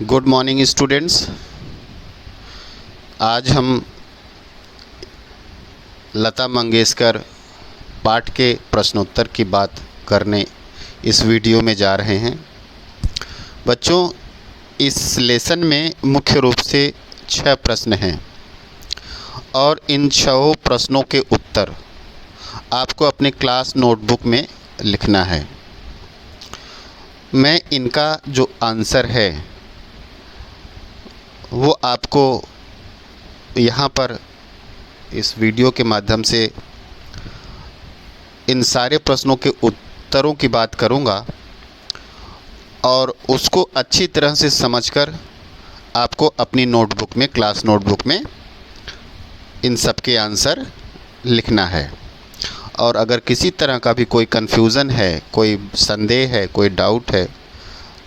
Good morning students. आज हम लता मंगेशकर पाठ के प्रश्नोत्तर की बात करने इस वीडियो में जा रहे हैं। बच्चों, इस लेसन में मुख्य रूप से 6 प्रश्न हैं और इन 6 प्रश्नों के उत्तर आपको अपने क्लास नोटबुक में लिखना है। मैं इनका जो आंसर है वो आपको यहाँ पर इस वीडियो के माध्यम से इन सारे प्रश्नों के उत्तरों की बात करूँगा और उसको अच्छी तरह से समझकर आपको अपनी नोटबुक में, क्लास नोटबुक में इन सब के आंसर लिखना है। और अगर किसी तरह का भी कोई कन्फ्यूज़न है, कोई संदेह है, कोई डाउट है,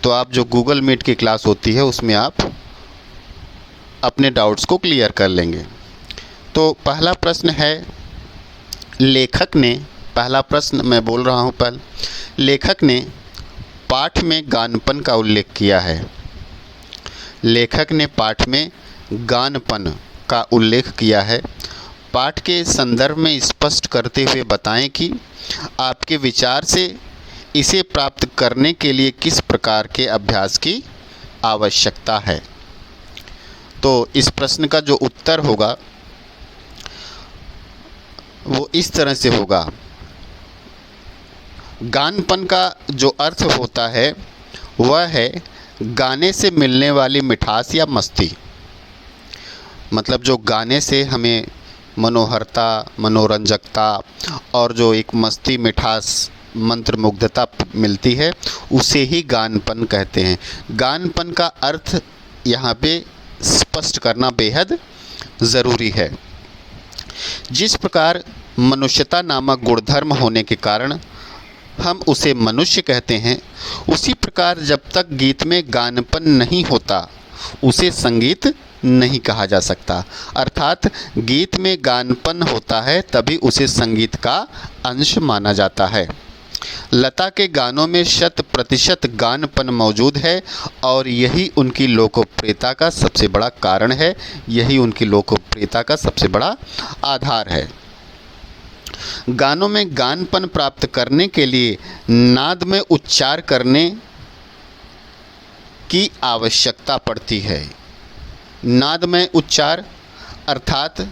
तो आप जो गूगल मीट की क्लास होती है उसमें आप अपने डाउट्स को क्लियर कर लेंगे। तो पहला प्रश्न है, लेखक ने, पहला प्रश्न मैं बोल रहा हूँ पहले, लेखक ने पाठ में गानपन का उल्लेख किया है। लेखक ने पाठ में गानपन का उल्लेख किया है। पाठ के संदर्भ में स्पष्ट करते हुए बताएं कि आपके विचार से इसे प्राप्त करने के लिए किस प्रकार के अभ्यास की आवश्यकता है। तो इस प्रश्न का जो उत्तर होगा वो इस तरह से होगा। गानपन का जो अर्थ होता है वह है गाने से मिलने वाली मिठास या मस्ती। मतलब जो गाने से हमें मनोहरता, मनोरंजकता और जो एक मस्ती, मिठास, मंत्रमुग्धता मिलती है उसे ही गानपन कहते हैं। गानपन का अर्थ यहाँ पे स्पष्ट करना बेहद ज़रूरी है। जिस प्रकार मनुष्यता नामक गुणधर्म होने के कारण हम उसे मनुष्य कहते हैं, उसी प्रकार जब तक गीत में गानपन नहीं होता उसे संगीत नहीं कहा जा सकता। अर्थात गीत में गानपन होता है तभी उसे संगीत का अंश माना जाता है। लता के गानों में 100% गानपन मौजूद है और यही उनकी लोकप्रियता का सबसे बड़ा कारण है, यही उनकी लोकप्रियता का सबसे बड़ा आधार है। गानों में गानपन प्राप्त करने के लिए नाद में उच्चार करने की आवश्यकता पड़ती है। नाद में उच्चार अर्थात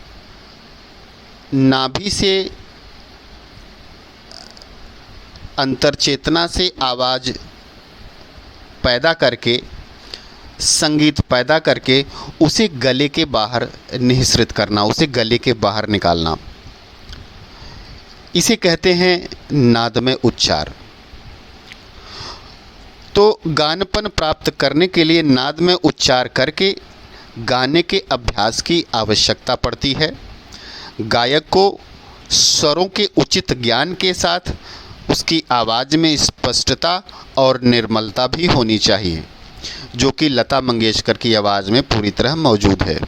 नाभि से अंतर्चेतना से आवाज़ पैदा करके, संगीत पैदा करके उसे गले के बाहर निःसृत करना, उसे गले के बाहर निकालना, इसे कहते हैं नाद में उच्चार। तो गानपन प्राप्त करने के लिए नाद में उच्चार करके गाने के अभ्यास की आवश्यकता पड़ती है। गायक को स्वरों के उचित ज्ञान के साथ उसकी आवाज़ में स्पष्टता और निर्मलता भी होनी चाहिए, जो कि लता मंगेशकर की आवाज़ में पूरी तरह मौजूद है।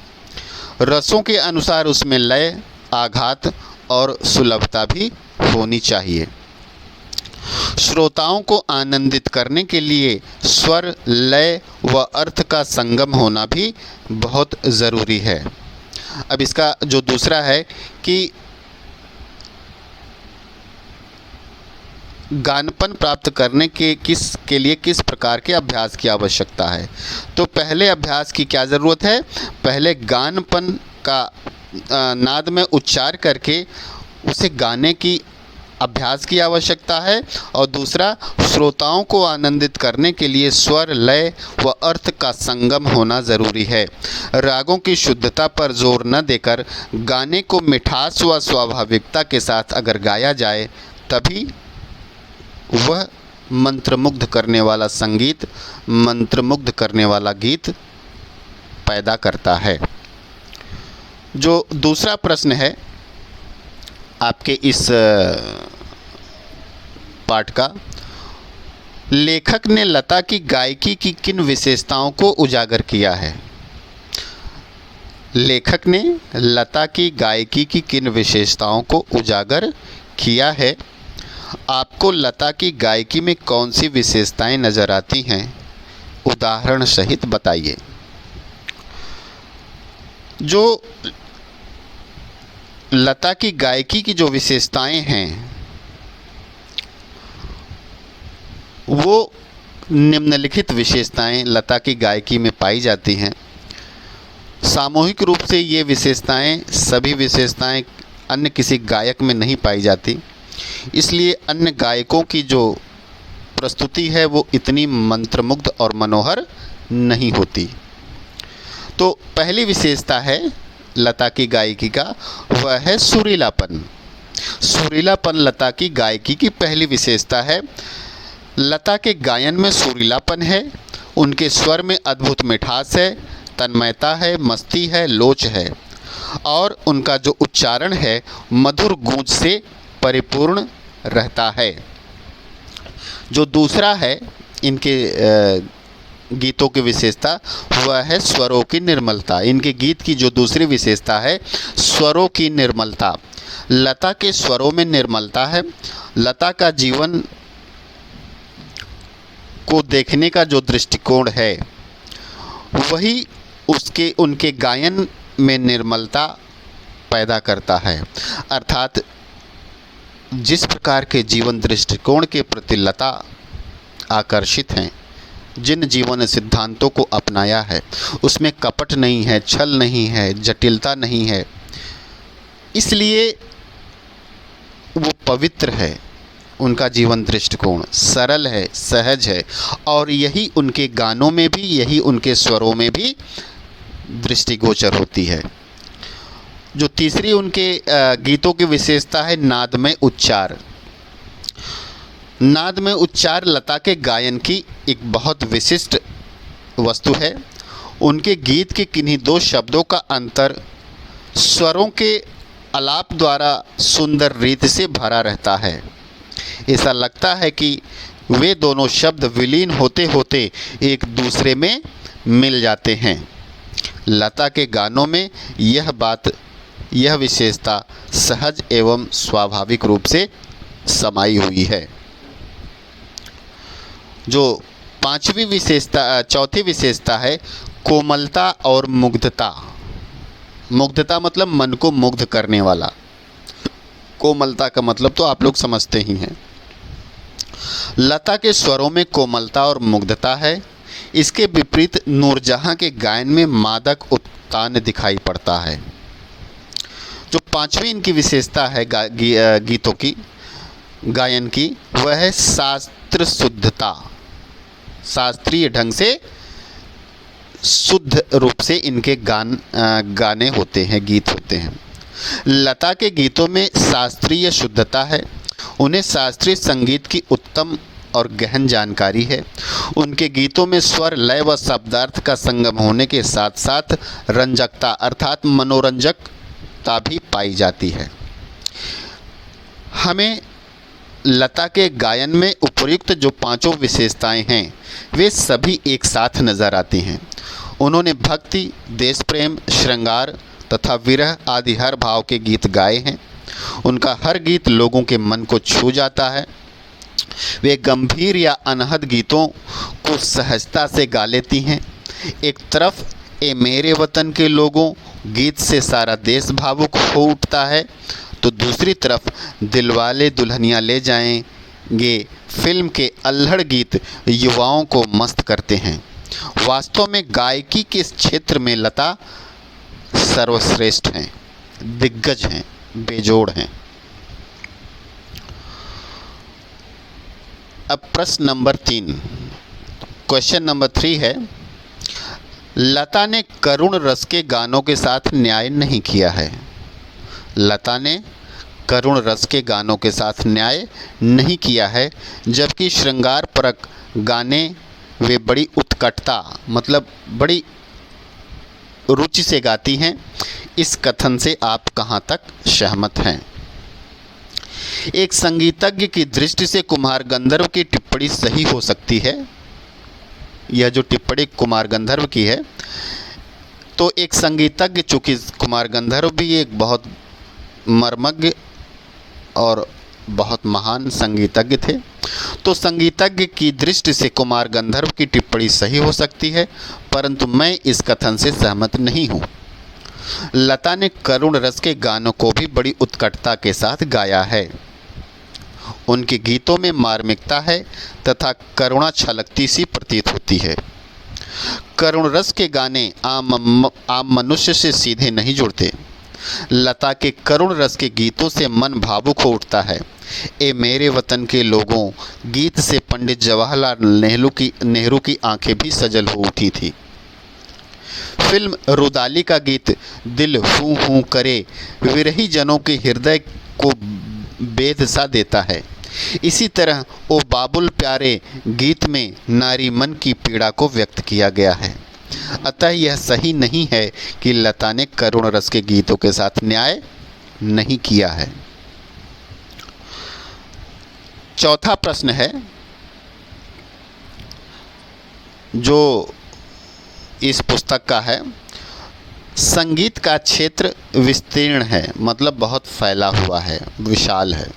रसों के अनुसार उसमें लय, आघात और सुलभता भी होनी चाहिए। श्रोताओं को आनंदित करने के लिए स्वर, लय व अर्थ का संगम होना भी बहुत ज़रूरी है। अब इसका जो दूसरा है कि गानपन प्राप्त करने के लिए किस प्रकार के अभ्यास की आवश्यकता है। तो पहले अभ्यास की क्या ज़रूरत है? पहले गानपन का नाद में उच्चार करके उसे गाने की अभ्यास की आवश्यकता है और दूसरा श्रोताओं को आनंदित करने के लिए स्वर, लय व अर्थ का संगम होना ज़रूरी है। रागों की शुद्धता पर जोर न देकर गाने को मिठास व स्वाभाविकता के साथ अगर गाया जाए तभी वह मंत्रमुग्ध करने वाला संगीत, मंत्रमुग्ध करने वाला गीत पैदा करता है। जो दूसरा प्रश्न है आपके इस पाठ का, लेखक ने लता की गायकी की किन विशेषताओं को उजागर किया है। लेखक ने लता की गायकी की किन विशेषताओं को उजागर किया है। आपको लता की गायकी में कौन सी विशेषताएं नज़र आती हैं, उदाहरण सहित बताइए। जो लता की गायकी की जो विशेषताएं हैं वो निम्नलिखित विशेषताएं लता की गायकी में पाई जाती हैं। सामूहिक रूप से ये विशेषताएं सभी विशेषताएं अन्य किसी गायक में नहीं पाई जाती, इसलिए अन्य गायकों की जो प्रस्तुति है वो इतनी मंत्रमुग्ध और मनोहर नहीं होती। तो पहली विशेषता है लता की गायकी का, वह है सुरीलापन। सुरीलापन लता की गायकी की पहली विशेषता है। लता के गायन में सुरीलापन है, उनके स्वर में अद्भुत मिठास है, तन्मयता है, मस्ती है, लोच है और उनका जो उच्चारण है मधुर गूंज से परिपूर्ण रहता है। जो दूसरा है इनके गीतों की विशेषता वह है स्वरों की निर्मलता। इनके गीत की जो दूसरी विशेषता है स्वरों की निर्मलता। लता के स्वरों में निर्मलता है। लता का जीवन को देखने का जो दृष्टिकोण है वही उनके गायन में निर्मलता पैदा करता है। अर्थात जिस प्रकार के जीवन दृष्टिकोण के प्रति लता आकर्षित हैं, जिन जीवन सिद्धांतों को अपनाया है उसमें कपट नहीं है, छल नहीं है, जटिलता नहीं है, इसलिए वो पवित्र है। उनका जीवन दृष्टिकोण सरल है, सहज है और यही उनके गानों में भी, यही उनके स्वरों में भी दृष्टिगोचर होती है। जो तीसरी उनके गीतों की विशेषता है नादमय उच्चार। नादमय उच्चार लता के गायन की एक बहुत विशिष्ट वस्तु है। उनके गीत के किन्हीं दो शब्दों का अंतर स्वरों के आलाप द्वारा सुंदर रीति से भरा रहता है। ऐसा लगता है कि वे दोनों शब्द विलीन होते होते एक दूसरे में मिल जाते हैं। लता के गानों में यह विशेषता सहज एवं स्वाभाविक रूप से समाई हुई है। जो चौथी विशेषता है कोमलता और मुग्धता। मुग्धता मतलब मन को मुग्ध करने वाला, कोमलता का मतलब तो आप लोग समझते ही हैं। लता के स्वरों में कोमलता और मुग्धता है। इसके विपरीत नूरजहां के गायन में मादक उत्तान दिखाई पड़ता है। जो पांचवी इनकी विशेषता है गीतों की गायन की वह है शास्त्र शुद्धता। शास्त्रीय ढंग से शुद्ध रूप से इनके गाने होते हैं, गीत होते हैं। लता के गीतों में शास्त्रीय शुद्धता है। उन्हें शास्त्रीय संगीत की उत्तम और गहन जानकारी है। उनके गीतों में स्वर, लय व शब्दार्थ का संगम होने के साथ साथ रंजकता अर्थात मनोरंजकता भी पाई जाती है। हमें लता के गायन में उपयुक्त जो पांचों विशेषताएं हैं वे सभी एक साथ नज़र आती हैं। उन्होंने भक्ति, देश प्रेम, श्रृंगार तथा विरह आदि हर भाव के गीत गाए हैं। उनका हर गीत लोगों के मन को छू जाता है। वे गंभीर या अनहद गीतों को सहजता से गा लेती हैं। एक तरफ ए मेरे वतन के लोगों गीत से सारा देश भावुक हो उठता है, तो दूसरी तरफ दिलवाले दुल्हनिया ले जाएंगे फिल्म के अल्हड़ गीत युवाओं को मस्त करते हैं। वास्तव में गायकी के इस क्षेत्र में लता सर्वश्रेष्ठ हैं, दिग्गज हैं, बेजोड़ हैं। अब प्रश्न नंबर 3, क्वेश्चन नंबर 3 है, लता ने करुण रस के गानों के साथ न्याय नहीं किया है। लता ने करुण रस के गानों के साथ न्याय नहीं किया है, जबकि श्रृंगार परक गाने वे बड़ी उत्कटता मतलब बड़ी रुचि से गाती हैं। इस कथन से आप कहाँ तक सहमत हैं? एक संगीतज्ञ की दृष्टि से कुमार गंधर्व की टिप्पणी सही हो सकती है। यह जो टिप्पणी कुमार गंधर्व की है, तो एक संगीतज्ञ, चूँकि कुमार गंधर्व भी एक बहुत मर्मज्ञ और बहुत महान संगीतज्ञ थे। तो संगीतज्ञ की दृष्टि से कुमार गंधर्व की टिप्पणी सही हो सकती है, परंतु मैं इस कथन से सहमत नहीं हूँ। लता ने करुण रस के गानों को भी बड़ी उत्कटता के साथ गाया है। उनके गीतों में मार्मिकता है तथा करुणा छलकती सी प्रतीत होती है। करुण रस के गाने आम मनुष्य से सीधे नहीं जुड़ते। लता के करुण रस के गीतों से मन भावुक हो उठता है। ए मेरे वतन के लोगों गीत से पंडित जवाहरलाल नेहरू की आंखें भी सजल हो उठी थी। फिल्म रुदाली का गीत दिल हूँ हूँ करे विरही जनों के हृदय को बेध सा देता है। इसी तरह ओ बाबुल प्यारे गीत में नारी मन की पीड़ा को व्यक्त किया गया है। अतः यह सही नहीं है कि लता ने करुण रस के गीतों के साथ न्याय नहीं किया है। चौथा प्रश्न है जो इस पुस्तक का है, संगीत का क्षेत्र विस्तीर्ण है, मतलब बहुत फैला हुआ है, विशाल है।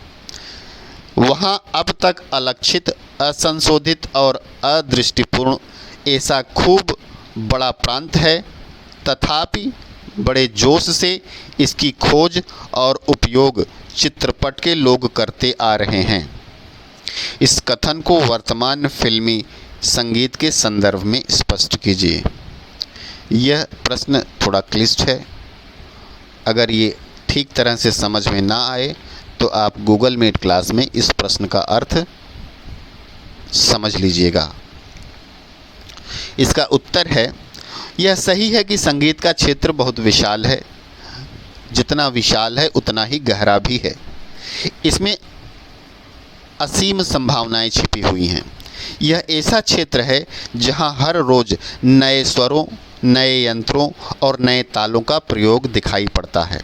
वहाँ अब तक अलक्षित, असंशोधित और अदृष्टिपूर्ण ऐसा खूब बड़ा प्रांत है, तथापि बड़े जोश से इसकी खोज और उपयोग चित्रपट के लोग करते आ रहे हैं। इस कथन को वर्तमान फिल्मी संगीत के संदर्भ में स्पष्ट कीजिए। यह प्रश्न थोड़ा क्लिष्ट है। अगर ये ठीक तरह से समझ में ना आए तो आप गूगल मीट क्लास में इस प्रश्न का अर्थ समझ लीजिएगा। इसका उत्तर है, यह सही है कि संगीत का क्षेत्र बहुत विशाल है। जितना विशाल है उतना ही गहरा भी है। इसमें असीम संभावनाएं छिपी हुई हैं। यह ऐसा क्षेत्र है जहां हर रोज़ नए स्वरों, नए यंत्रों और नए तालों का प्रयोग दिखाई पड़ता है।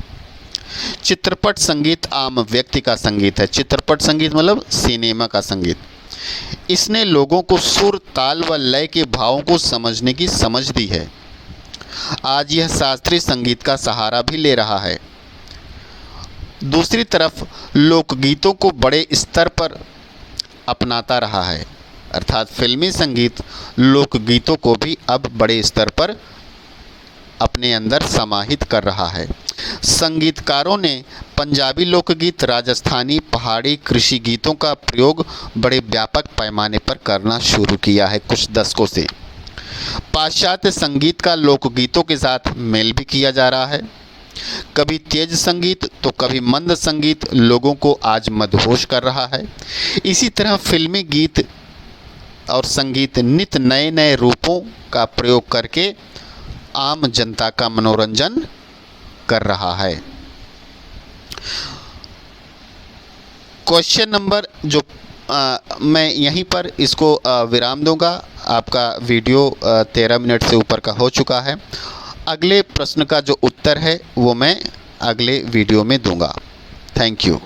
चित्रपट संगीत आम व्यक्ति का संगीत है। चित्रपट संगीत मतलब सिनेमा का संगीत। इसने लोगों को सुर, ताल व लय के भावों को समझने की समझ दी है। आज यह शास्त्रीय संगीत का सहारा भी ले रहा है। दूसरी तरफ लोकगीतों को बड़े स्तर पर अपनाता रहा है, अर्थात फिल्मी संगीत लोकगीतों को भी अब बड़े स्तर पर अपने अंदर समाहित कर रहा है। संगीतकारों ने पंजाबी लोकगीत, राजस्थानी, पहाड़ी, कृषि गीतों का प्रयोग बड़े व्यापक पैमाने पर करना शुरू किया है कुछ दशकों से। पाश्चात्य संगीत का लोकगीतों के साथ मेल भी किया जा रहा है। कभी तेज संगीत तो कभी मंद संगीत लोगों को आज मदहोश कर रहा है। इसी तरह फिल्मी गीत और संगीत नित नए नए रूपों का प्रयोग करके आम जनता का मनोरंजन कर रहा है। क्वेश्चन नंबर जो मैं यहीं पर इसको विराम दूंगा। आपका वीडियो 13 मिनट से ऊपर का हो चुका है। अगले प्रश्न का जो उत्तर है वो मैं अगले वीडियो में दूंगा। Thank you.